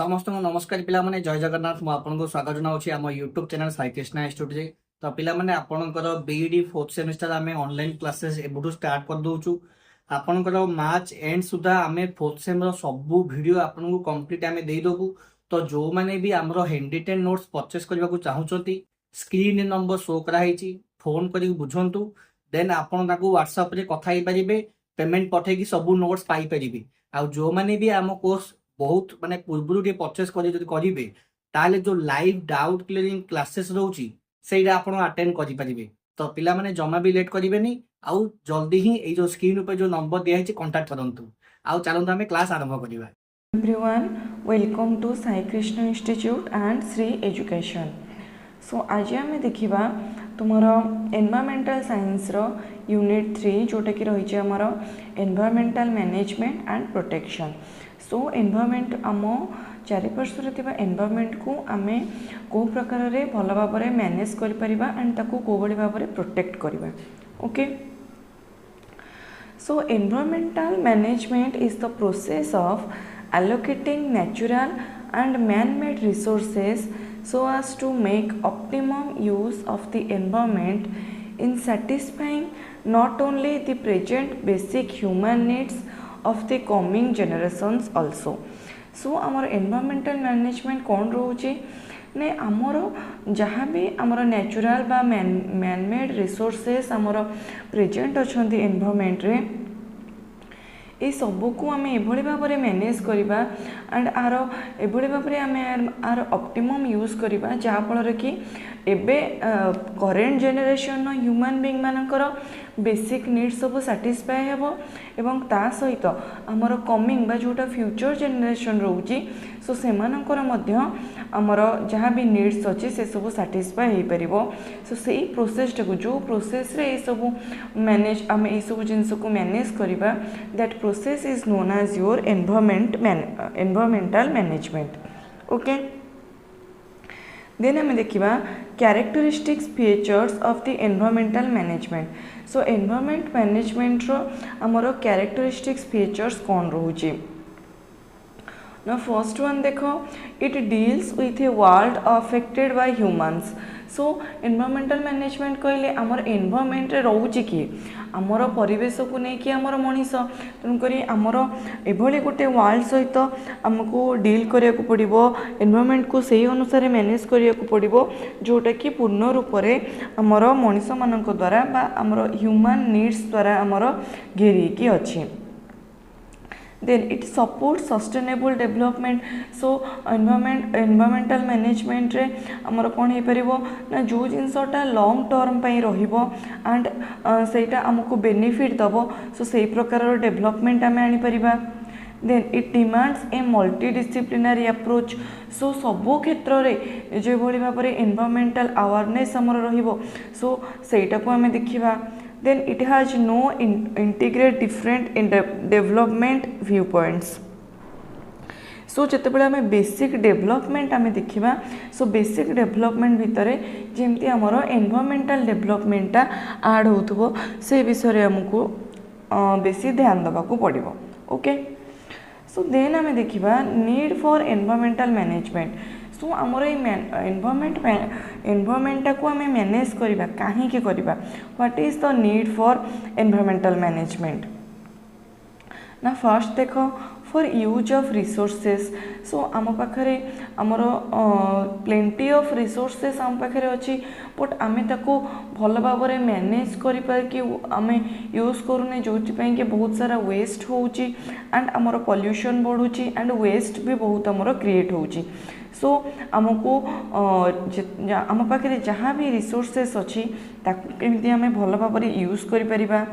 समस्त नमस्कार पिला माने जय जगन्नाथ मु आपन को स्वागत जनाउछि हम YouTube channel Sai Krishna institute तो पिला माने आपनकर बीईडी 4th सेमेस्टर आमे ऑनलाइन क्लासेस एबुटू स्टार्ट कर दोछु आपनकर मार्च एंड सुधा आमे 4th सेम रो सब वीडियो आपन को कंप्लीट आमे देई दोबु। तो जो माने भी हमरो हैंडरिटन नोट्स परचेस करबा को चाहुचोती स्क्रीन नंबर शो करा हिची फोन करी बुझंतु देन आपन ताको व्हाट्सएप रे कथा ही परिबे पेमेंट पठे की सब नोट्स पाई परिबे। आ जो माने भी आम कोर्स बहुत माने पूर्व परचेस करेंगे ताले जो लाइव डाउट क्लियरिंग क्लासेस रोची सेटा आपण अटेंड करि परिबे। तो पिला माने जमा भी लेट करिवेनी आउ जल्दी ही ए जो स्क्रीन ऊपर जो नंबर दिया है कांटेक्ट करंतु आउ चलंतु हमें क्लास आरंभ करिबा। Everyone, welcome to Sai Krishna Institute and Sri Education. So आज आम देखा तुमर एनवायरमेंटल साइंस रो यूनिट 3 जोटा कि रही आमर environmental management and protection. So environment आम चारिपार्श्वर एनवायरमेंट को आम को प्रकार रे भल भाव में मैनेज कर एंड ताकू को भाव में प्रोटेक्ट करवा। Okay, so environmental management is the process of allocating natural and man-made resources so as to make optimum use of the environment in satisfying not only the present basic human needs of the coming generations also. So our environmental management कौन रोचे ने आमर जहाँ भी आमर natural बा man made resources आमर present अच्छा एनवायरमेंट रे ये सबको आम एभली भाव में मैनेज करवा एंड आर एभली भाव में आम आर ऑप्टिमम यूज करवा जहाँफल कि एबे करेंट जेनेरेशन ह्यूमन बीइंग मानकर बेसिक नीड्स सब सैटिस्फाई हेबो एवं ता सहित आमर कमिंग बा जोटा फ्यूचर जेनेरेशन रोची सो सेमानकर मध्य आमर जहाँ भी नीड्स अच्छे से सब सैटिस्फाई हो पारिबो। सो से प्रोसेस टाको जो प्रोसेस रे सब मैनेज आम ये सब जिनस को मैनेज करवा that process is known as your environmental management. Okay, then आम देखा characteristics features of the environmental management. So environment management रो आमर कैरेक्टरिस्टिक्स फीचर्स कौन रोचे ना फर्स्ट वन देखो it deals with a world affected by humans. So environmental management कहले आमर एनवायरमेंट रे रोचे कि आमर परिवेश को लेकिन आमर मनीष तेणुक आमर एभली गोटे वर्ल्ड सहित आमको डील करिया को पड़िबो एनवायरमेंट को सही अनुसार मैनेज करिया को पड़िबो जोटा कि पूर्ण रूप से आमर मनीष मानक द्वारा बा आमर ह्यूमन नीड्स द्वारा आमर घेरी की अच्छी। then it supports sustainable development। so environmental management रे हमर कोन हे परिबो ना जो जिनसटा लॉन्ग टर्म पई रहिबो एंड सेटा हमको बेनिफिट दबो सो सेही प्रकार रो डेवलपमेंट आमे आनी परिबा। then it demands a multidisciplinary approach। सो सबो क्षेत्र रे जे भली भाव रे एनवायरमेंटल अवेयरनेस हमर रहिबो सो सेटा को आमे देखिबा। then it has no integrate different in development viewpoints। सो जितेबाला आम बेसिक डेवलपमेंट आम देखा सो बेसिक डेवलपमेंट भितर जमती आमर एनवायरमेंटल डेवलपमेंटा आड हो से विषय आमको बेसी ध्यान देवा पड़ो। ओके, सो देन आम देखा नीड फॉर एनवायरमेंटल मैनेजमेंट। सो आमर एनवायरमेंटा को आम मैनेज करवा कहीं करवा what is the need for environmental management ना फर्स्ट देख फॉर यूज ऑफ रिसोर्सेस। सो आम पाखे आमर प्लेंटी ऑफ रिसोर्सेस आम पाखे अच्छी बट आम ताको भल भाव में मैनेज करके आम यूज करूने जो कि बहुत सारा वेस्ट होची एंड आमर पॉल्यूशन बढ़ुची एंड वेस्ट भी बहुत आमर क्रिएट होची। सो आमको आम पाखे जहाँ भी रिसोर्सेस अच्छी केमती आम भल भाव में यूज कर।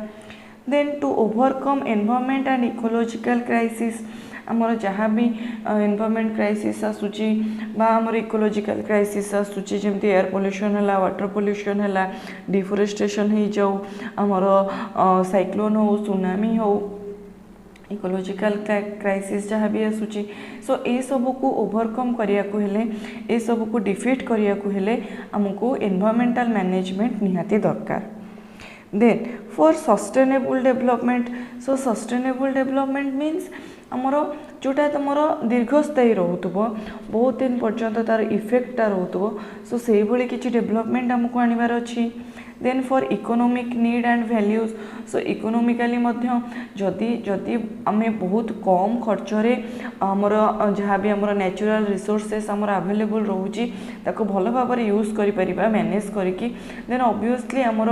Then to overcome environment and ecological crisis आमर जहाँ भी एनवायरमेंट क्राइसिस आसूची बा आमर इकोलॉजिकल क्राइसिस आसूची जमती एयर पोल्यूशन है वाटर पोल्यूशन है डिफोरेस्टेशन हो जाऊ आमर साइक्लोन हो सुनामी हो इकोलॉजिकल क्राइसिस जहाँ भी आसूची सो ये सब को ओवरकम करिया को हेले ये सब को डिफीट करिया को हेले आमको एनवायरमेंटल मैनेजमेंट निहाती दरकार। Then for sustainable development, so sustainable development means आमर जोटा तुम दीर्घस्थायी रोथुब बहुत दिन पर्यंत तार इफेक्टटा रोथुब सो से भली किछि डेवलपमेंट आमको आनिबार अछि then for economic need and values so economically मध्य जदि जदि आमे बहुत कम खर्चरे आमर जहाँ भी आमर नेचुरल रिसोर्सेस आमर अवेलेबल रोची ताको भल भाव यूज करि परिबा मैनेज करिकी देन ऑब्वियसली आमर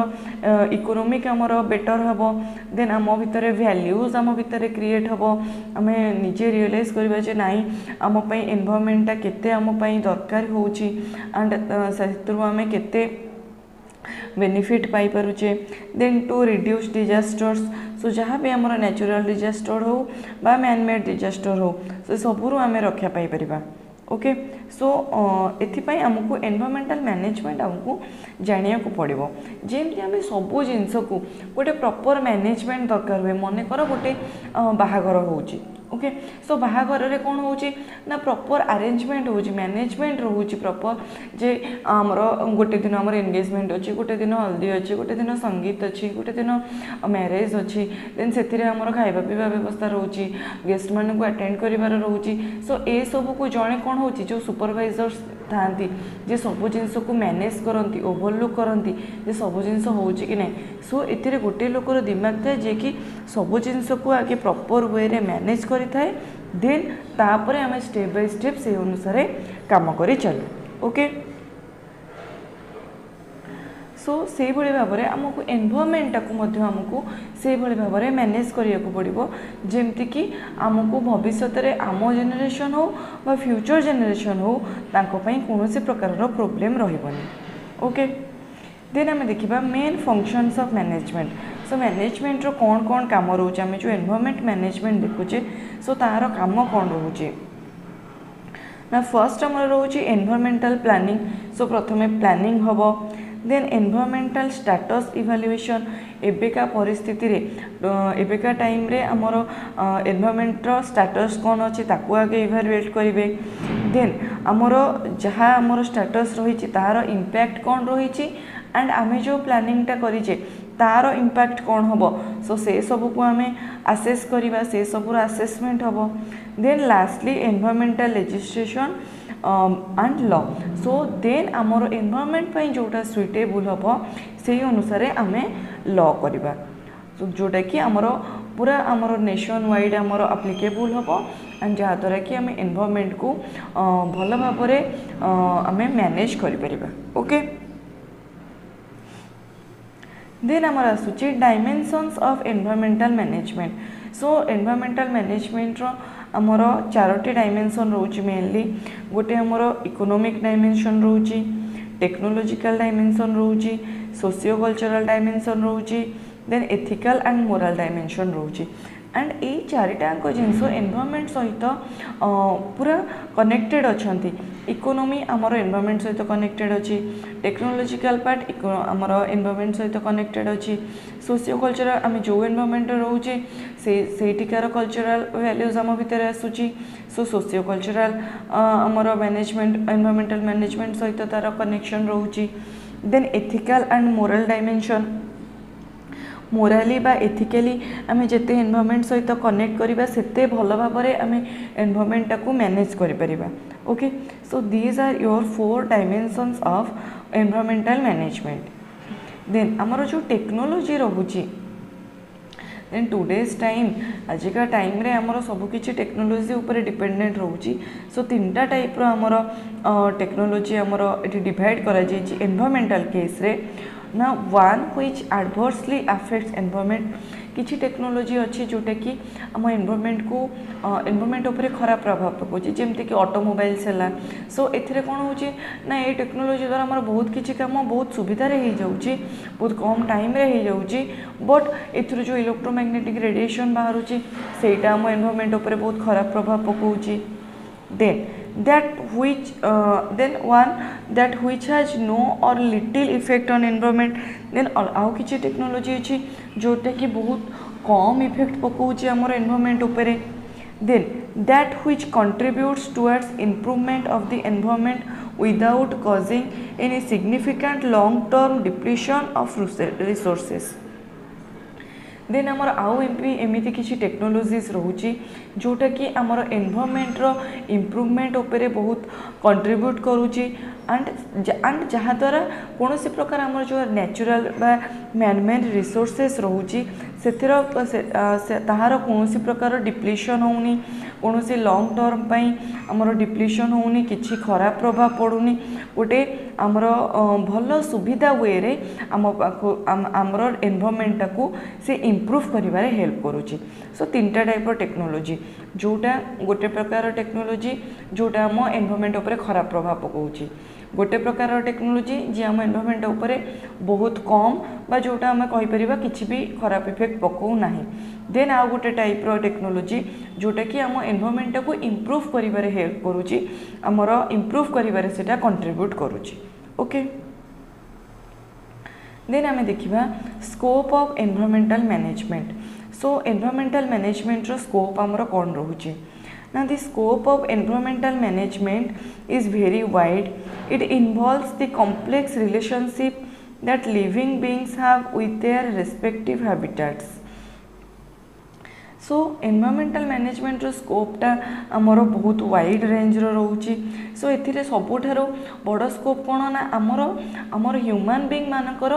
इकोनॉमिक आमर बेटर हबो देन आम भितर वैल्यूज आम भितर क्रिएट हबो आमे निजे रियलाइज करबा जे नाही आम पई एनवायरनमेंट केते आम पई दरकार होउची एंड सेतरु आमे केते बेनिफिट पाई परुचे then to reduce disasters so जहाँ भी आमर नेचुरल डिजास्टर हो बा मैन मेड डिजास्टर हो सो सबुरु आमे रक्षा पाई परिबा ओके सो एथिपाई आमको एनवायरमेंटल मैनेजमेंट आमको जानिया को पड़िबो जेमति आमे सबु जिंस को गोटे प्रॉपर मैनेजमेंट दरकार हुए मन कर गोटे बाहागर होउची ओके सो बाहागर रे कौन होउची ना प्रॉपर अरेंजमेंट होउची मैनेजमेंट रोची प्रॉपर जे आमर गोटे दिन आमर एंगेजमेंट अच्छी गोटे दिन हल्दी अच्छी गोटे दिन संगीत अच्छी गोटे दिन मैरेज अच्छी देन से आमर खाइबा पीवा व्यवस्था रोची गेस्ट मान को अटेंड करिवार रोची सो ए सब को जणे कौन होउची जो सुपरवाइजर्स थांती जे सब जिनस को मैनेज करती ओवरलुक करती जे सब जिनस होउची कि नहीं सो एथिरे गोटे लोकर दिमाग थाए जे कि सब जिनस को आगे प्रॉपर वे रे मैनेज करि थाए देन तापरे आमे स्टेप बाय स्टेप से अनुसार काम करी चलू ओके सो से भली भाव में आमको एनवायरनमेंट को आमको से भली भाव में मैनेज करिया को पड़िबो जेमति कि आमको भविष्य में आम जेनेरेशन हो बा फ्यूचर जेनेरेशन हो तांको पई कोनोसी प्रकार रो प्रॉब्लम रहिबनी ओके देन आम देखिबा main functions of management so management रो कौन कौन काम रोचे आम जो एनवायरनमेंट मैनेजमेंट देखुचे सो तार काम कौन रोचे ना फर्स्ट आमर रोचे एनवायरनमेंटल प्लानिंग सो प्रथमे प्लानिंग हबो देन एनवायरनमेंटल स्टेटस इवैल्यूएशन एबेका परिस्थिति रे एबेका टाइम रे आमर एनवायरनमेंट रो स्टेटस कौन अछि ताको आगे इवैल्यूएट करिवे देन आमर जहाँ आमर स्टेटस रही तार इम्पैक्ट कौन रही एंड आमे जो प्लानिंगटा करिचे तार इम्पैक्ट कौन हम सो से सब को आमे आसेस करवा से सबूर आसेसमेंट हम then lastly environmental legislation and law so then आमर एनवायरनमेंट पई जोटा सुइटेबल हम से अनुसार आमे लॉ करवा सो जोटा कि आमर पूरा आमर नेशन वाइड आमर एप्लिकेबल हम एंड जहाँद्वारा कि आम एनवायरनमेंट को भल भाव आमे मैनेज करि परिबा ओके देन आमर आसुची dimensions of environmental management so environmental management रो आमर चारोटी डायमेंशन रोची मेनली गोटे आमर इकोनॉमिक डायमेंशन रोची टेक्नोलॉजिकल डायमेंशन रोची सोशियो कल्चरल डायमेंशन रोची then ethical and moral dimension रोची एंड ये चारिटाक जिनस एनवायरनमेंट सहित पूरा कनेक्टेड अच्छा इकोनॉमी आमर एनवायरनमेंट सहित कनेक्टेड अच्छी टेक्नोलॉजिकल पार्ट आमर एनवायरनमेंट सहित कनेक्टेड अच्छी सोशियो कल्चरल आम जो एनवायरनमेंट रोचे सेटिकार कल्चरल वैल्यूज आम भितर आसूची सो सोशियो कल्चरल आमर मैनेजमेंट एनवायरनमेंटल मैनेजमेंट सहित तार कनेक्शन रोची then ethical and moral dimension morally बा एथिकली आम जिते एनवायरनमेंट सहित कनेक्ट करवा सेते भल भाव में आम एनवायरनमेंट को मैनेज करिपरिबा okay so these are your 4 dimensions of environmental management then आमर जो टेक्नोलॉजी रोची देन टुडेज टाइम आजिका टाइम रे आमर सबकिछि टेक्नोलॉजी ऊपर डिपेंडेंट रोची सो 3टा टाइप रो आमर टेक्नोलॉजी आमर एटी डिवाइड करा जायछि एनवायरनमेंटल केस रे ना one which adversely affects environment किसी टेक्नोलॉजी अच्छी जोटा कि आम एनवायरनमेंट को एनवायरनमेंट उपर खराब प्रभाव पकाउछि जेमति कि ऑटोमोबाइल्स है सो एथिरे कौन होछि ना ये टेक्नोलॉजी द्वारा आमर बहुत किछि काम बहुत सुविधा रे हो जाउछि बहुत कम टाइम रे हो जाउछि बट एथिरे जो इलेक्ट्रोमैग्नेटिक रेडिएशन बाहरुछि सेटा आम एनवायरनमेंट उपर बहुत खराब प्रभाव पकाउछि then that which has no or little effect on environment then आउ किछि टेक्नोलॉजी अछि जोटा कि बहुत कम इफेक्ट पकाउछि हमर एनवायरनमेंट उपरे then that which contributes towards improvement of the environment without causing any significant long term depletion of resources then आमर आउ एमती किसी टेक्नोलोजीज रोचे जोटा कि आमर एनवायरनमेंट रो इम्प्रूवमेंट उपरे बहुत कंट्रीब्यूट करुच्ची एंड जहाँद्वारा कौन सी प्रकार आमर जो नेचुरल बा मैनमेड रिसोर्सेस रोचे ताहार कौन सी प्रकार डिप्लीशन होनी कौन सी लॉन्ग टर्म पाई आमर डिप्लीशन होनी किसी खराब प्रभाव पड़ूनी गोटे आमर भल सुविधा वे रे आमर एनवायरनमेंट को से इम्प्रूव करिवारे हेल्प करुच्ची सो तीनटा टाइप टेक्नोलोजी जोटा गोटे प्रकार टेक्नोलोजी जोटा आम एनवायरनमेंट उपरे खराब प्रभाव पकाउची गोटे प्रकार टेक्नोलोजी जी आम एनवायरनमेंट उपरे बहुत कम बा जोटा आम कहि परिबा किछि भी खराब इफेक्ट पकाउ नाही देन आउ गोटे टाइप रो टेक्नोलोजी जोटा कि आम एनवायरनमेंट को इम्प्रूव करिवारे हेल्प करुच्ची आमर इम्प्रूव करिवारे सेटा कंट्रीब्यूट करुच्ची ओके देन आम देखिबा scope of environmental management so environmental management रो स्कोप आमर कोन रहूची Now the scope of environmental management is very wide. It involves the complex relationship that living beings have with their respective habitats. So environmental management रो स्कोपटा आमर बहुत wide range रो रोची सो एथिरे सबुठार बड़ स्कोप कौन ना आमर आमर ह्यूमन बीइंग मानकर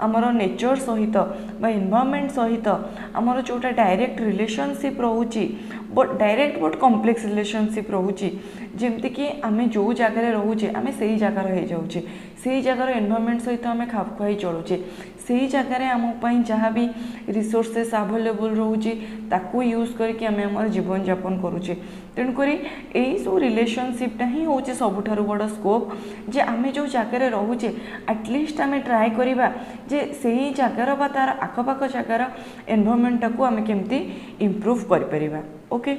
आमर नेचर सहित बा एनवायरमेंट सहित आमर जोटा डायरेक्ट रिलेशनशिप रोची but direct but complex relationship रोची जेमती कि आमे जो जगार रोचे आमे सही जगार हो जाऊे से जगार एनवायरमेंट सहित आमे खाप खुआई चलुचे से जगार आम जहाँ भी रिसोर्सेस अवेलेबल रोचे ताकू यूज करके आमे हमर जीवन यापन करुचे तेणुकरी यही सब रिलेशनशिपटा ही हूँ सबुठार बड़ स्कोप जे आमे जो जगार रोचे एटलिस्ट आमे ट्राए करिबा जे सही जगार बा तार आखपाख जगार एनवायरमेंट को आमे केमती इम्प्रूव करि परिबा ओके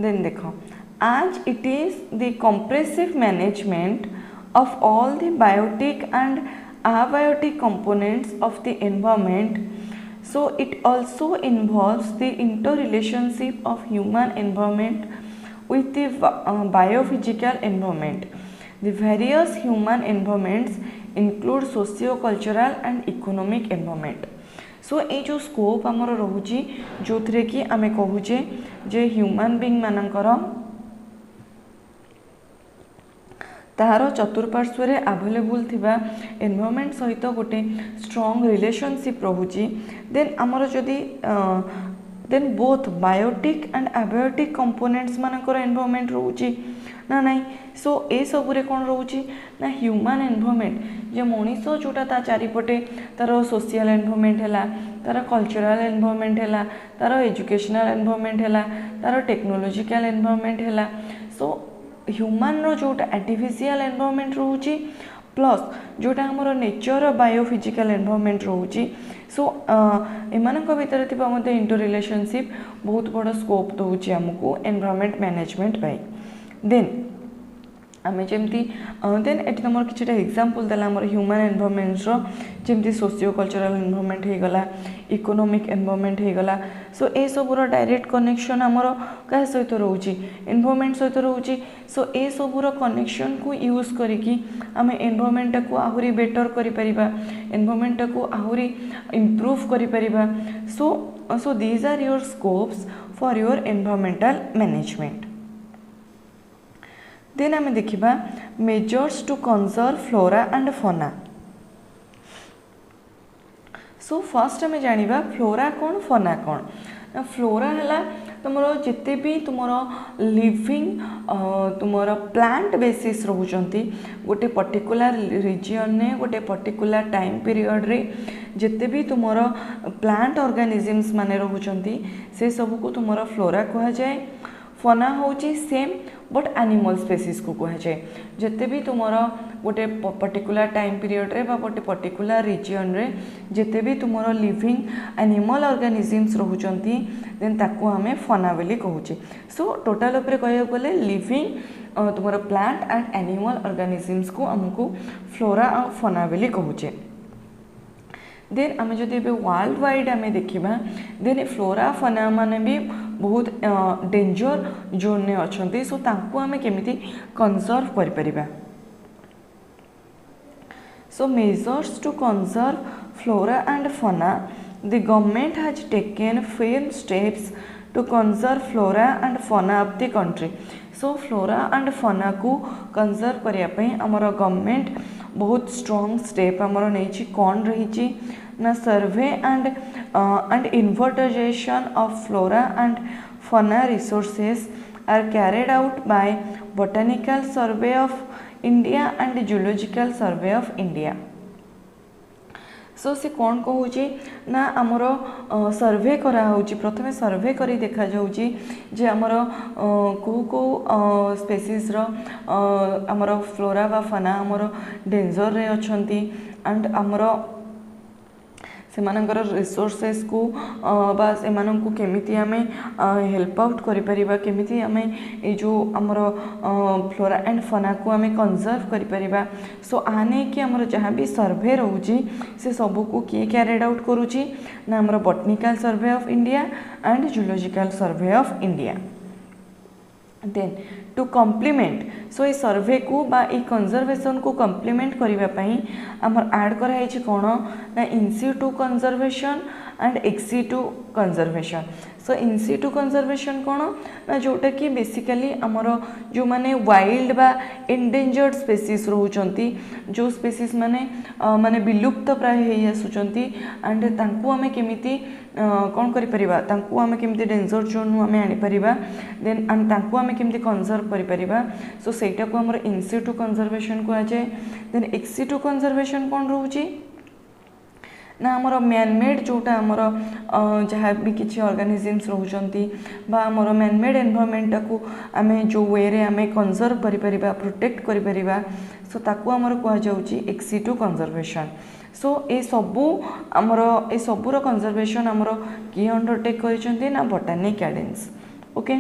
देन देखो आज it is the compressive management of all the biotic and abiotic components of the environment. So it also involves the interrelationship of human environment with the biophysical environment. The various human environments include socio-cultural and economic environment. सो ये जो scope आमर रोचे जो थे कि आमे कहूचे जे human being मानकर तार चतुर्पार्श्व अवेलेबल थिबा एनवायरनमेंट सहित गोटे स्ट्रॉन्ग रिलेशनशिप रोची देन आमर जदि then both biotic and abiotic components मानकर एनवायरनमेंट रोची ना नहीं सो ए सबुरे कौन रोची ना ह्यूमन एनवायरनमेंट जे मनीष जोटा ता चारिपटे तार सोशल एनवायरनमेंट है तार कल्चरल एनवायरनमेंट है तार एजुकेशनल एनवायरनमेंट है तार टेक्नोलॉजिकल एनवायरनमेंट है सो ह्यूमन रो जोटा आर्टिफिशियल एनवायरनमेंट रोची प्लस जोटा हमर नेचर बायोफिजिकल एनवायरनमेंट रोची सो एमानक भितर थिबा मते इंटर रिलेशनशिप बहुत बड़ स्कोप दउची हमकु एनवायरनमेंट मैनेजमेंट पाई देन आमे जेमती देन एटी तुम किछटा एग्जांपल देला हमर ह्यूमन एनवायरनमेंट रो जेमती सोशियो कल्चरल एनवायरनमेंट हे गला इकोनॉमिक एनवायरनमेंट हे गला सो ए सबुर डायरेक्ट कनेक्शन हमर का सहित रोची एनवायरनमेंट सहित रोची सो ए सबुर कनेक्शन को यूज करिकी आमे एनवायरनमेंट को आहुरी बेटर करि परिबा एनवायरनमेंट को आहुरी इंप्रूव करि परिबा so these are your scopes for your environmental management then आमे देखिबा measures to conserve flora and fauna so first आमे जानिबा फ्लोरा कौन फौना कौन फ्लोरा है तुमरो जिते भी तुमरो लिविंग तुमरो प्लांट बेसिस रोचंती गोटे पर्टिकुलर रीजन ने गोटे पर्टिकुलर टाइम पीरियड रे जिते भी तुमरो प्लांट ऑर्गेनिजम्स माने रोचंती से सब को तुमरो फ्लोरा कहा जाए फौना होची सेम बट एनिमल स्पेसीज को कहा जाए जिते भी तुमरो गोटे पर्टिकुलर टाइम पीरियड रे बा गोटे पर्टिकुलर रीजन रे जिते भी तुमरो लिविंग एनिमल ऑर्गेनिजम्स रोचंती देन ताको हमें फौना बोली कहूचे सो टोटल ऊपर कहया गले लिविंग तुमरो प्लांट एंड एनिमल ऑर्गेनिजम्स को हमको फ्लोरा और फौना बोली कहूचे देन आम जदि वर्ल्ड वाइड आम देखा देन फ्लोरा फौना माने भी बहुत डेंजर जोन ने अच्छा सो तांको आमे केमिति कंजर्व करि परिबा So measures to conserve flora and fauna. The government has taken firm steps to conserve flora and fauna of the country. So flora and fauna को conserve करिया पे हमरो गवर्नमेंट बहुत स्ट्रॉन्ग स्टेप हमरो नेछि कौन रही ना सर्वे and inventarization of flora and fauna resources are carried out by Botanical Survey of India and Zoological Survey of India. सो से कौन कहूँ ना आमर सर्वे करा प्रथमे सर्वे करी देखा जाउची जे आमर को स्पेसीस रो आमर फ्लोरा वा फाना आमर डेंजर रे अछंती एंड आमर सेमानकर रिसोर्सेस को बा सेमानंकु केमिति आमे हेल्प आउट करि परिबा केमिति आमे ए जो हमर फ्लोरा एंड फाना को आमे कंजर्व करि परिबा सो आने कि हमर जहाँ भी सर्वे रहउची से सब को किए कैरिड आउट करूची ना हमर botanical survey of India and zoological survey of India then to complement so ये सर्वे को बा ये कंजर्वेशन को कम्प्लीमेंट करबा पई हमर ऐड करा है कौन ना in situ conservation and ex situ conservation so in situ conservation कौन ना जोटा कि बेसिकली हमर जो माने वाइल्ड बा एंडेंजर्ड स्पेसीज रहउचंती जो स्पेसीज माने माने विलुप्त प्राय हे आसुचंती एंड तांको हमें केमिति कौन करि परिबा तांको हमें केमिति डेंजर जोन हमें आनि परिबा देन एंड तांको हमें केमिति कंजर्व करि परिबा सो सेटा को हमर इनसिटू कंजर्वेशन को आजे देन एक्सिटू कंजर्वेशन कौन रहउची ना आमर मैनमेड जोटा आमर जहाँ भी किसी ऑर्गेनिजम्स रहउचंती बा आमर मैनमेड एनवायरनमेंट को आमे जो वे रे आमे कंजर्व करि परिबा प्रोटेक्ट करि परिबा सो ताकू आमर कह जाउची एक्सिटू कंजर्वेशन सो ए सबू आमर ए सबूर कंजर्वेशन आमर किए अंडरटेक करिसंती ना botanic gardens okay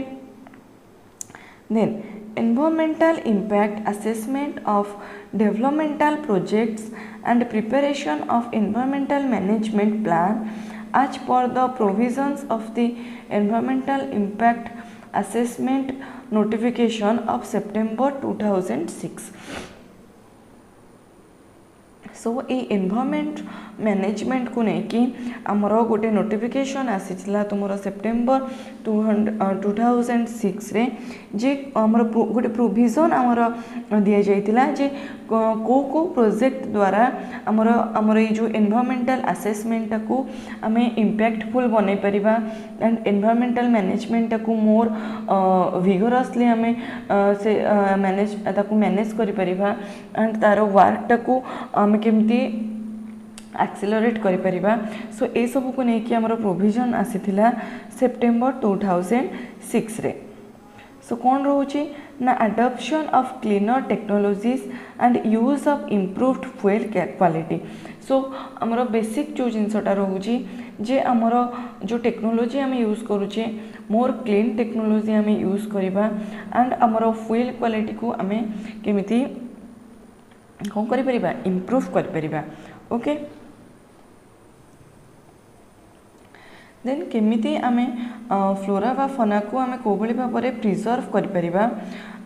then environmental impact assessment of developmental projects and preparation of environmental management plan as per the provisions of the environmental impact assessment notification of September 2006 सो ये environment management को लेकिन आमर गोटे notification आसीला तुमर September 2006 रे जे आमर गोटे प्रोविजन आमर दिया जाइतिला जे को प्रोजेक्ट द्वारा आमर आमर ये जो एनवायरनमेंटल असेसमेंट को आमे इम्पैक्टफुल बनै परिबा एंड एनवायरनमेंटल मैनेजमेंट को मोर विगोरसली आमे से मैनेज ताकू मैनेज करि परिबा एंड तार वर्क को आमे केमती एक्सेलरेट करि परिबा सो ए सब को नेकी हमर प्रोविजन आसीथिला सेप्टेम्बर 2006 रे सो कौन रोची ना adoption of cleaner technologies and use of improved fuel quality so हमर बेसिक जो जिनसटा रोची जे हमर जो टेक्नोलॉजी आम यूज करूचे मोर क्लीन टेक्नोलॉजी आम यूज करबा एंड हमर फ्यूल क्वालिटी को आम केमिति कौन करि परिबा इम्प्रूव करि परिबा ओके देन केमिति आमे फ्लोरा वा फना को आमे कोबली भाबरे प्रिजर्व करि परिबा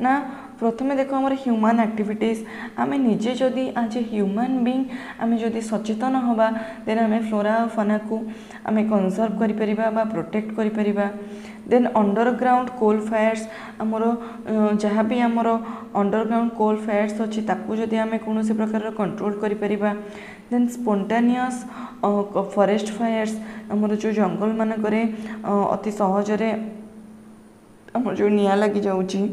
ना प्रथमे देखो हमर ह्यूमन एक्टिविटीज आमे निजे जदि आज ह्यूमन बीइंग आमे जदि सचेतन होबा देन आमे फ्लोरा वा फना को आमे कंजर्व करि परिबा बा प्रोटेक्ट करि परिबा देन अंडरग्राउंड कोल फायर्स आमर जहाँ भी आमर अंडरग्राउंड कोल फायर्स अच्छी ताकू जदि आमे कौन से प्रकार कंट्रोल करि परिबा देन स्पोंटानियस फॉरेस्ट फायर्स आमर जो जंगल मानकरे अति सहजरे आमर जो निया लगी जाउची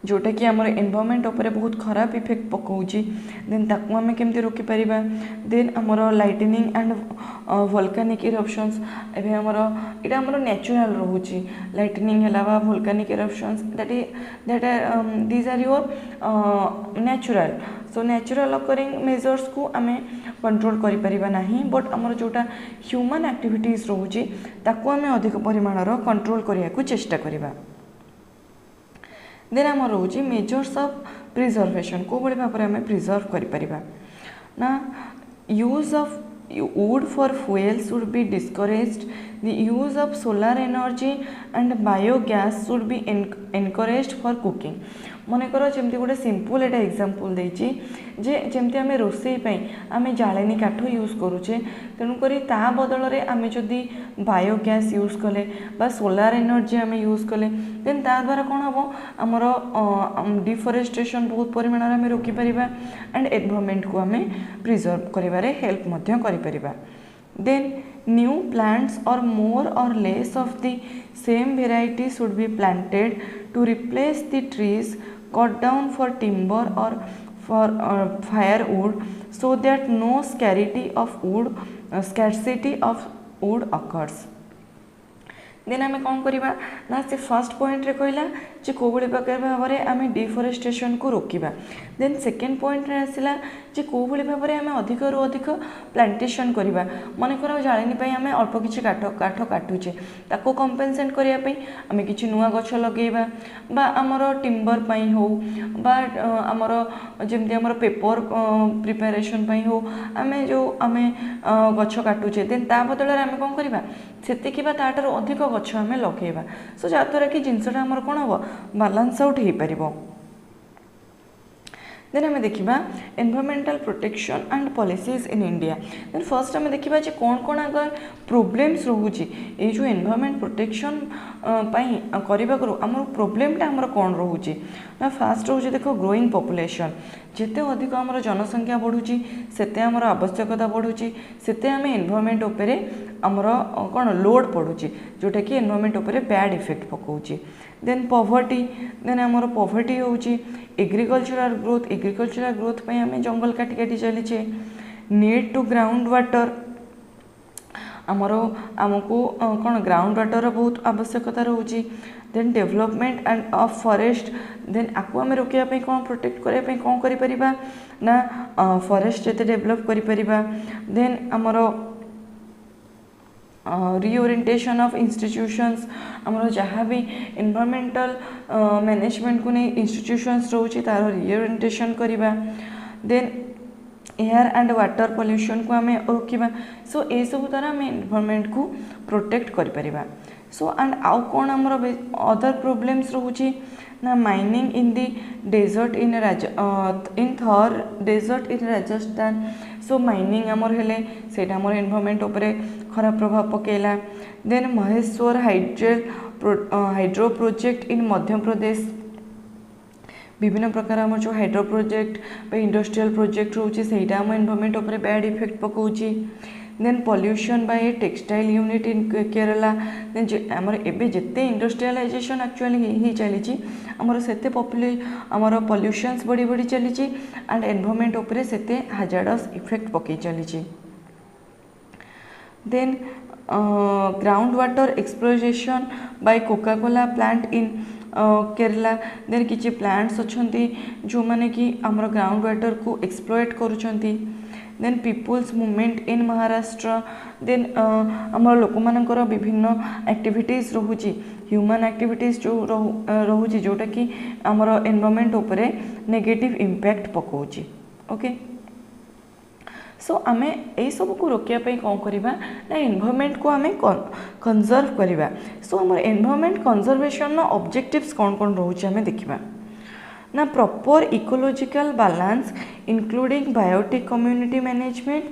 जोटा कि आमर एनवायरनमेंट उपरे बहुत खराब इफेक्ट पकाउची देन ताकू आमे केमती रोकी परिबा देन आमर लाइटनिंग एंड वोल्केनिक इरप्शंस एबे आमर इटा आमर नेचुरल रहउची लाइटनिंग हला बा volcanic eruptions that these are your natural so natural occurring measures को आमे कंट्रोल करि परिबा नाही बट आमर जोटा ह्यूमन एक्टिविटीज रहउची ताकू आमे अधिक परिमाणर कंट्रोल करिया को चेष्टा करिबा देन आम रोचे मेजर्स ऑफ प्रिजर्वेशन को बड़े भाव में प्रिजर्व करि परिबा ना use of wood for fuels would be discouraged the use of solar energy and biogas should be encouraged for cooking मनकर जमी गोटे सिंपल एटा एग्जांपल देछि जे जमती आम रोसई आम जालेनी काठ यूज करुचे तेणुक ता बदल में आम जदि बायोगैस यूज कले बा सोलार एनर्जी आम यूज कले देन ता द्वारा कौन हम आमर डिफरेस्टेशन बहुत परिमाण आम रोकीपर एंड एनवायरनमेंट को आम preserve करिबारे help Madhya करिपरिबा then new plants or more or less of the same variety should be planted to replace the trees cut down for timber or for firewood so that no scarcity of wood occurs then आम कौन करवा ना से first point रे कहला जे को बड़ी प्रकार भाव में आम डिफरेस्टेशन को रोकवा देन सेकेंड पॉइंट रे आसला जे को बड़ी भाव में आम अधिक रु अधिक प्लांटेशन करवा मनकर जालेनी आम अल्प किसी काठ काटुचे ताको कंपेनसेट करने आम कि नुआ गछ लगेगा बा आमर टिम्बर हो बा आमर जमती आमर पेपर प्रिपेरेशन हो आम जो आम गछ काटुचे देन ता बदल आम कौन करवा सेतिकी बा ताटर अधिक गछ आम लगेगा सो जहाँद्वारा कि जिनसटा आमर कौन हम बालांस आउट हो पार देन आम देखा environmental protection and policies in India then first आम देखा जे कौन कौन अगर प्रोब्लेम्स रोचे ये जो एनवायरमेंट प्रोटेक्शन करने करूँ आम प्रोब्लेमटा आमर कौन रोचे ना फास्ट रोचे देख ग्रोइंग पॉपुलेशन जिते अधिक आमर जनसंख्या बढ़ुची सेते आमर आवश्यकता बढ़ुची सेते आम एनवायरमेंट उपरे आमर कौन लोड पड़ुची जोटा कि एनवायरमेंट उपरे बैड इफेक्ट पकाउची देन पॉवर्टी देन आमर पॉवर्टी होउची एग्रीकल्चरल ग्रोथ पे आम जंगल काटी काटी चलीचे नीड टू ग्राउंड वाटर आमर आमको कौन ग्राउंड वाटर बहुत आवश्यकता रोची then development and of forest then आपको आम रोकने कौन प्रोटेक्ट करने कौन करिपरिबा ना फॉरेस्ट जिते डेवलप करिपरिबा देन आमर रिओरिएंटेशन ऑफ इंस्टीट्यूशंस आमर जहाँ भी एनवायरमेंटल मैनेजमेंट को नहीं इंस्टीट्यूशंस रोचे तार रिओरिएंटेशन करवा then air and water pollution को आम रोकवा सो ये सब द्वारा आम एनवायरमेंट को प्रोटेक्ट करिपरिबा सो एंड आउ कौन आमर अदर प्रोब्लेम्स रोचे ना mining in the desert in Thar desert in Rajasthan so mining आमर हेले सेटा आमर एनवायरमेंट उपरे खराब प्रभाव पकेला then Maheshwar hydro project in Madhya Pradesh विभिन्न प्रकार आम जो हाइड्रो प्रोजेक्ट इंडस्ट्रियल प्रोजेक्ट रोचे सेटा आम एनवायरमेंट उपरे बैड इफेक्ट पकाउची then pollution by textile unit in Kerala then आमर एबे जेते इंडस्ट्रियलाइजेशन एक्चुअली ही चली आमर सेते आमर पॉल्यूशंस बढ़ी बढ़ी चली एंड एनवायरमेंट उपरे सेते हाजार्डस इफेक्ट पकई चली then ground water exploration by Coca Cola plant in Kerala then किसी प्लांट्स अच्छी जो मैंने कि आमर ग्राउंड वाटर को एक्सप्लोएट करुँच then people's movement in Maharashtra then आमर लोक मानकर विभिन्न एक्टिविटीज रोचे ह्यूमन एक्टिविटीज जो रोचे जोटा कि आमर एनवायरमेंट उपरे नेगेटिव इम्पैक्ट पकाउची ओके सो आम यही सब को रोकने कौन करवा ना एनवायरमेंट को आम कंजर्व करवा सो आम एनवायरमेंट कंजर्वेशन ऑब्जेक्टिव्स कौन कौन रोचे आम देखा ना proper ecological balance including biotic community management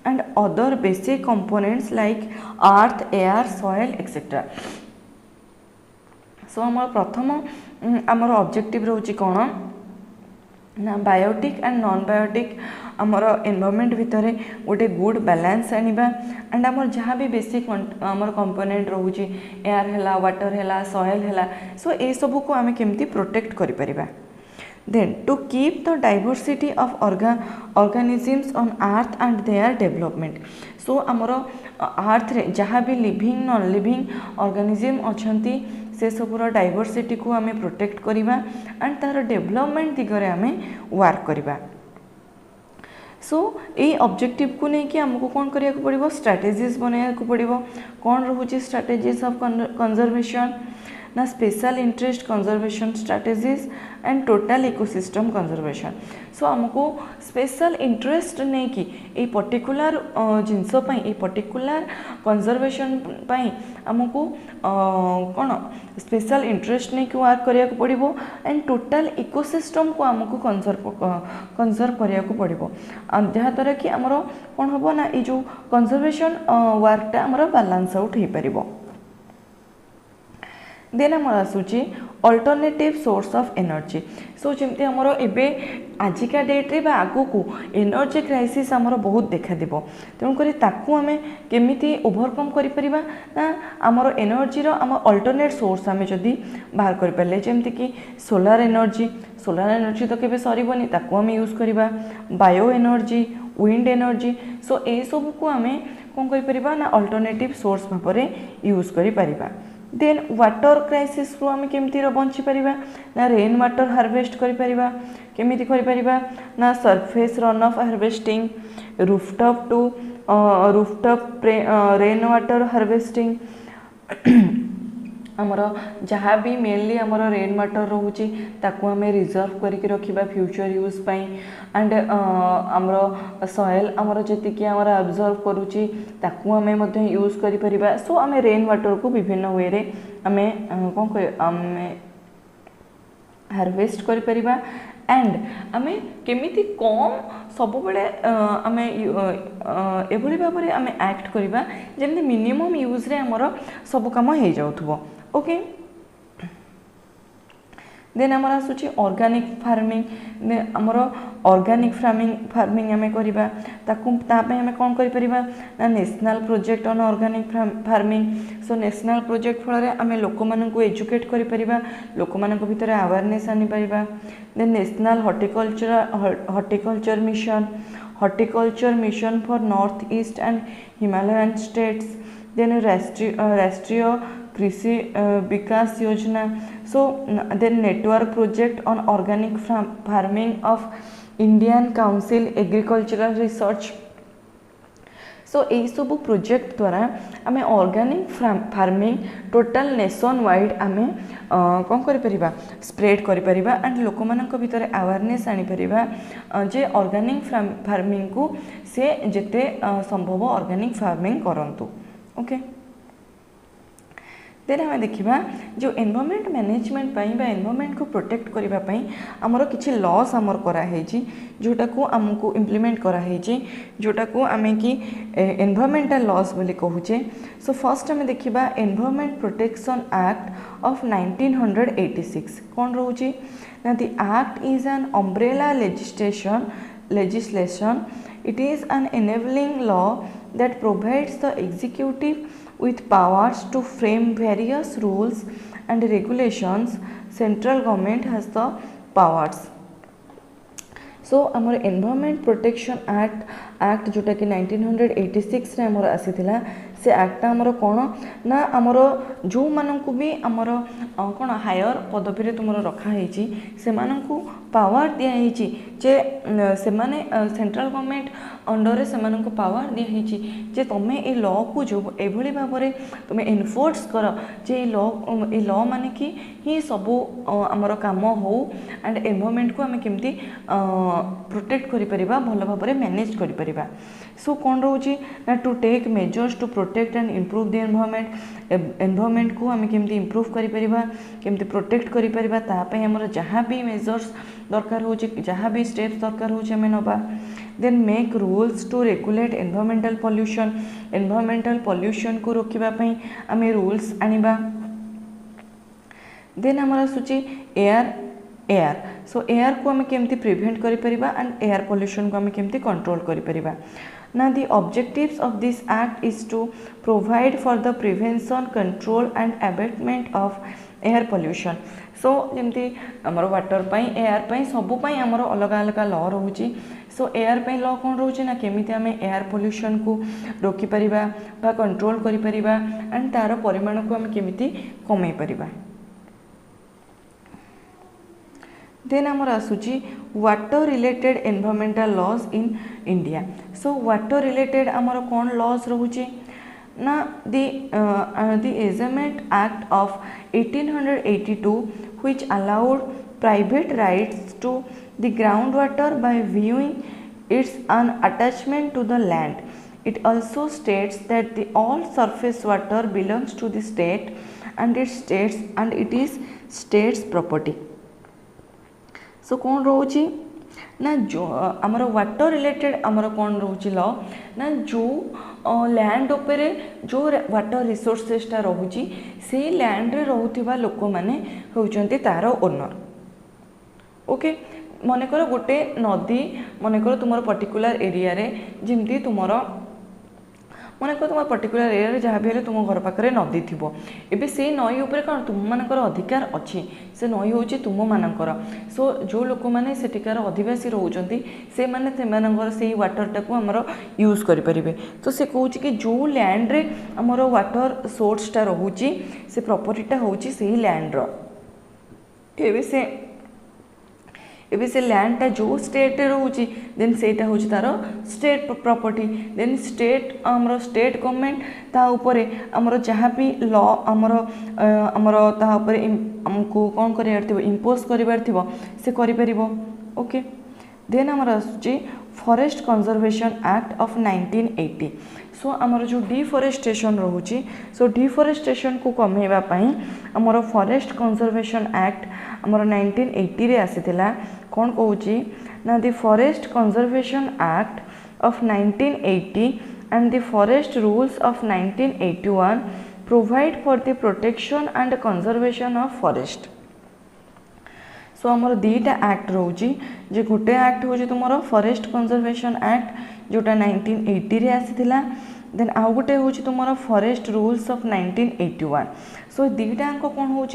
and other basic components like earth air soil etcetera so आम प्रथम आमर ऑब्जेक्टिव रोचे कौन ना बायोटिक एंड नॉन बायोटिक आमर एनवायरमेंट भितर गोटे गुड बैलेंस आनिबा एंड आमर जहाँ भी बेसिक आमर कंपोनेंट रोचे एयर है वाटर है सॉइल है सो ये सब को आम केमती प्रोटेक्ट करि परिबा then to keep the diversity of organisms on earth and their development so आमर अर्थ रे जहाँ भी लिविंग नॉन लिविंग ऑर्गेनिज्म अच्छी से सबूर डाइवर्सिटी को आम प्रोटेक्ट करवा एंड तार डेवलपमेंट दिगरे आम वर्क करवा सो ये ऑब्जेक्टिव को लेकिन आमको कौन करिया पड़ो स्ट्रैटेजीज बनैया पड़ो कौन रोचे स्ट्रैटेजीज ऑफ कंजर्वेशन ना special interest conservation strategies and total ecosystem conservation. So आमको स्पेशल इंटरेस्ट नहीं कि ए पर्टिकुलर जिनस ए पर्टिकुलर कंजर्वेशन आमको कौन स्पेशल इंटरेस्ट नहीं कि वर्क करिया को पड़िबो एंड टोटल इकोसिस्टम को आमको कंजर्व करिया को पड़िबो जहाँ द्वारा कि आमर कौन हम ना ये जो कंजर्वेशन वर्कटा आमर बैलेंस आउट हो पारिबो। देन आमर आसूची अल्टरनेटिव सोर्स ऑफ एनर्जी। सो जमती आमर एबे आजिका डेट्रे बा आगु को एनर्जी क्राइसिस आमर बहुत देखा देबो तेणुक ताकू आमे केमिति ओवरकम करि परिबा ना आमर एनर्जी रो आम अल्टरनेट सोर्स आमे जदी बाहर करि परले जेमति कि सोलार एनर्जी तो केबे सरीबोनी ताकू आमे यूज करिबा बायो एनर्जी विंड एनर्जी। सो ए सब को आमे कोन करि परिबा ना अल्टरनेटिव सोर्स भाबरे यूज करि परिबा। देन वाटर क्राइसिस रू आम केमती बंची पारिबा ना रेन वाटर हार्वेस्ट करि परिबा केमिति करि परिबा ना surface run of harvesting rooftop rain water harvesting आमर जहाँ भी मेनली आमर रेन वाटर रोचे ताकू आम रिजर्व करके रखिबा फ्यूचर यूज पाई एंड आमर सॉइल आमर जी आमर अब्जर्व करुची ताकू आम यूज करि परिबा। सो आम रेन वाटर को विभिन्न वे रे आमे कौन कह आमे हार्वेस्ट करि परिबा एंड आमे केमिति कम सब बेले आमे एभली भाव में आमे एक्ट करिबा जेमति मिनिमम यूज रे हमर सब काम हो जाउथबो। ओके देन आमर आसुची ऑर्गेनिक फार्मिंग आमर ऑर्गेनिक फार्मिंग आमे करिबा ताकू तापे आमे कोन करि परिबा ना national project on organic farming. So national project फल आमे लोक मानन को एजुकेट करि परिबा लोक मानन को भितर अवेयरनेस आनि परिबा। Then national horticulture mission for north east and Himalayan states. Then Rashtriya Krishi Vikas Yojana. So then network project on organic farming of Indian council agricultural research. So यही सब प्रोजेक्ट द्वारा आम organic farming total nation wide आम कौन कर स्प्रेड कर एंड लोक मान भर अवेयरनेस आनीपर जे ऑर्गेनिक फार्मिंग को से जिते संभव ऑर्गेनिक फार्मिंग करंतु। ओके देन आम देखा जो एनवायरनमेंट मैनेजमेंट एनवायरनमेंट को प्रोटेक्ट करने आमर किसी लॉस आमर कराई जोटा को आमको इम्प्लीमेंट कराई जोटा को आम कि एनवायरनमेंटल लॉस बोली कहूचे। सो फर्स्ट आम देखा एनवायरनमेंट प्रोटेक्शन एक्ट ऑफ 1986 कौन रोचे ना the act is an umbrella legislation. It is an enabling law that provides the executive with powers to frame various rules and regulations. Central government has the powers. सो आमर environment protection act जोटा कि 1986 रे आमर आसीथिला से एक्टा आमर कौन ना आमर जो मानकु भी आमर कौन हायर पदवी रे तुमर रखा हेची से मानकु पावर दिया हेची जे से माने सेंट्रल गवर्नमेंट अंडर रे से मानकु पावर दिया हेची जे तमे ए लॉ को जो एभली भाव रे तमे एनफोर्स कर जे ए लॉ माने कि ही सब आमर काम हो एंड एनवायरनमेंट को आमे केमती प्रोटेक्ट करि परिबा भल भाव रे मैनेज करि परिबा। सो कौन रोची ना to take measures to protect and improve the environment को आम केमती इम्प्रूव करि परिबा केमती प्रोटेक्ट करि परिबा तापे हमर जहाँ भी मेजर्स दरकार हो जहाँ भी स्टेप्स दरकार हो आम नबा। Then make rules to regulate environmental pollution को रोकबा आम रूल्स आनिबा। देन हमर आसुची एयर सो एयर को आम केमती प्रिवेंट करि परिबा एंड एयर पॉल्यूशन को आम केमती कंट्रोल करि परिबा। ना the objectives of this act is to provide for the prevention control and abatement of air pollution. So जमती आमर वाटर पाई एयर पाई सबु पाई आमर अलग अलग लॉ रोची। सो एयर पाई लॉ कौन रोचे ना केमिति आम एयर पॉल्यूशन को रोकी परिबा बा कंट्रोल करि परिबा एंड तार परिमाण को आम केमिति कमाई परिबा। देन आमर आसूची water related environmental laws in India. So water related आमर कौन लॉज रोचे ना the Assignment Act of 1882 which allowed private rights to the groundwater by viewing its an attachment to the land. It also states that the all surface water belongs to the state and it is state's property. सो कौन रोची ना जो आमर water related आमर कौन रोची law ना जो land उपरे जो वाटर रिसोर्सेसटा रोची से लैंड रे रोहुथिबा लोक माने होउचंती तार ओनर ओके मनकर गोटे नदी मनकर तुमर पर्टिकुलर एरिया रे जिमती तुमर मनकर तुम पर्टिकुलर एरिया जहाँ भी तुम घर पाखे नदी थी एबे से नई उपरे कौन तुम मानकर अधिकार अच्छी से नई हूँ तुम मानकर सो जो लोक मैंने सेठिकार अधिवासी रोचंती से माने से वाटर टाक आमर यूज करें तो से कौन कि जो लैंड रे आमर वाटर सोर्सटा रोचे से प्रॉपर्टीटा हूँ से लैंड रे एबे से लैंडटा जो स्टेट रोची देन सेटा होची तार स्टेट प्रॉपर्टी देन स्टेट आमर स्टेट गवर्नमेंट ता उपरे आमर जहाँ भी लॉ आमर आमर ता उपरे हमको कौन करियार थिबो इंपोज करिवार थिबो से करि परिबो ओके देन आमर आसुची फॉरेस्ट कंजर्वेशन एक्ट ऑफ 1980 सो आमर जो डिफॉरेस्टेशन रोची सो डिफॉरेस्टेशन को कमेवा पई आमर फॉरेस्ट कंजर्वेशन एक्ट आमर 1980 रे आसीथिला कौन कहूँ ना the forest conservation act of 1980 and the forest rules of 1981 provide for the protection and conservation of forest so आमर दीटा एक्ट रोची जे गोटे एक्ट हूँ तुम फॉरेस्ट कंजर्वेशन एक्ट जोटा 1980 रे आसीथिला देन आउ गोटे हूँ तुम फॉरेस्ट रूल्स ऑफ 1981 सो दीटाक कौन हो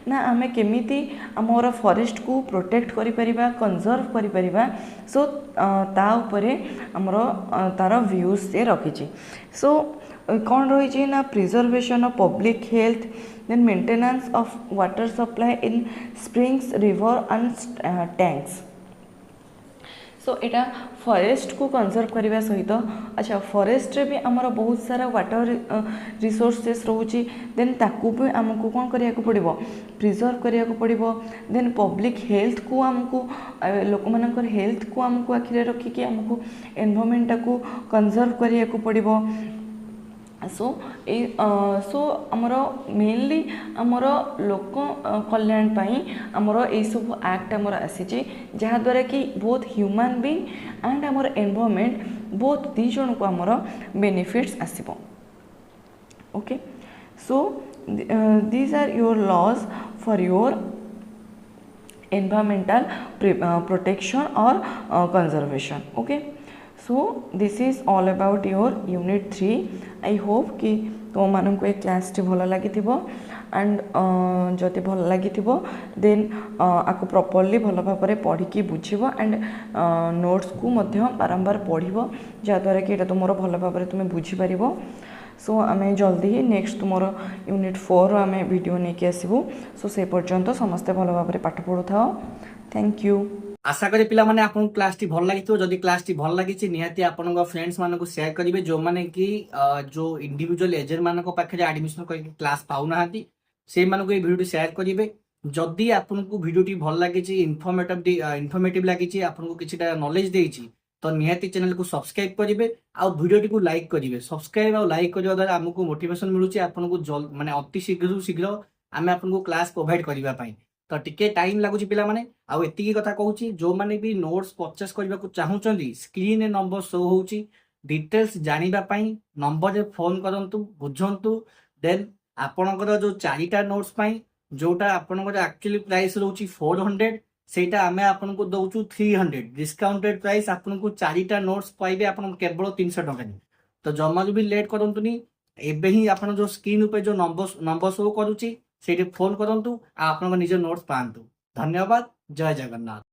ना आम केमी आमर फॉरेस्ट को प्रोटेक्ट करिपरिबा कंजर्व करिपरिबा सो ता उपरे आमर तार व्यूज से रखी सो कौन रही ना preservation of public health then maintenance of water supply in springs river and tanks so एटा फॉरेस्ट को कंजर्व करने सहित अच्छा फॉरेस्ट रे भी आमर बहुत सारा वाटर रिसोर्सेस रोची देन ताकू भी आमको कौन करिया को पड़िबो प्रिजर्व करिया को पड़िबो देन पब्लिक हेल्थ को आमको लोक मानकर हेल्थ को आमको आखिरे रखी कि आमको एनवायरनमेंट को कंजर्व करिया को पड़िबो सो आमर मेनली आमर लोक कल्याण पाई आमर ए सब एक्ट आमर आसी जहाँद्वारा कि बोथ ह्यूमन बीइंग एंड आमर एनवायरनमेंट बोथ दी जन को आमर बेनिफिट्स आसीबो okay so these are your laws for your environmental protection और conservation okay so this is all about your unit 3 I hope कि तुम मानक ए क्लास टी भल लगी एंड जदि भल लगी देन आपको प्रॉपर्ली भल भाव पढ़ी बुझब एंड नोट्स को बारंबार पढ़ जहाँद्वारा कि तुम भल भाव तुम बुझीपार सो आम जल्दी ही नेक्स्ट तुम यूनिट 4 आम वीडियो नहीं आसबू सो से पर्यंत समस्ते भल भाव पाठ पढ़ु था थैंक यू आशा करी पिला माने आपन क्लास टी भल लागितो जदि क्लास टी भल लागिछि निहाती आपन फ्रेंड्स मानको शेयर करिवे जो माने कि जो इंडिविजुअल एजेंट मानको पाखे एडमिशन करके क्लास पाउ नाहांती से मानको ए वीडियो शेयर करिवे जदि आपन को वीडियो टी भल लागिछि इन्फॉर्मेटिव लागिछि आपन को किछिटा नॉलेज देइछि तो निहाती चैनल को सब्सक्राइब करिवे आ वीडियो टी को लाइक करिवे सब्सक्राइब आ लाइक करबा द्वारा हमको मोटिवेशन मिलुछि आपन को माने अति शीघ्र आमे आपन को क्लास प्रोवाइड करिवा पई तो टिके टाइम लगुच पिला माने आउ एतिकी कथा कहूची जो माने भी नोट्स परचेस करबा को चाहूचंदी स्क्रीन नंबर शो होउची डिटेल्स जानिबा पई नंबर रे फोन करंतु बुझंतु देन आपनकर जो चारिटा नोट्स पई जोटा आपनकर एक्चुअली प्राइस रहउची 400 सेटा आमे आपन को दउचू 300 डिस्काउंटेड प्राइस आपन को चारिटा नोट्स पाइबे आपन केवल 300 टका तो जमा भी लेट करंतुनी एबे ही आपन जो स्क्रीन ऊपर जो नंबर शो करूची सेठी फोन करंतु आपन निज नोट्स पांतु धन्यवाद जय जगन्नाथ।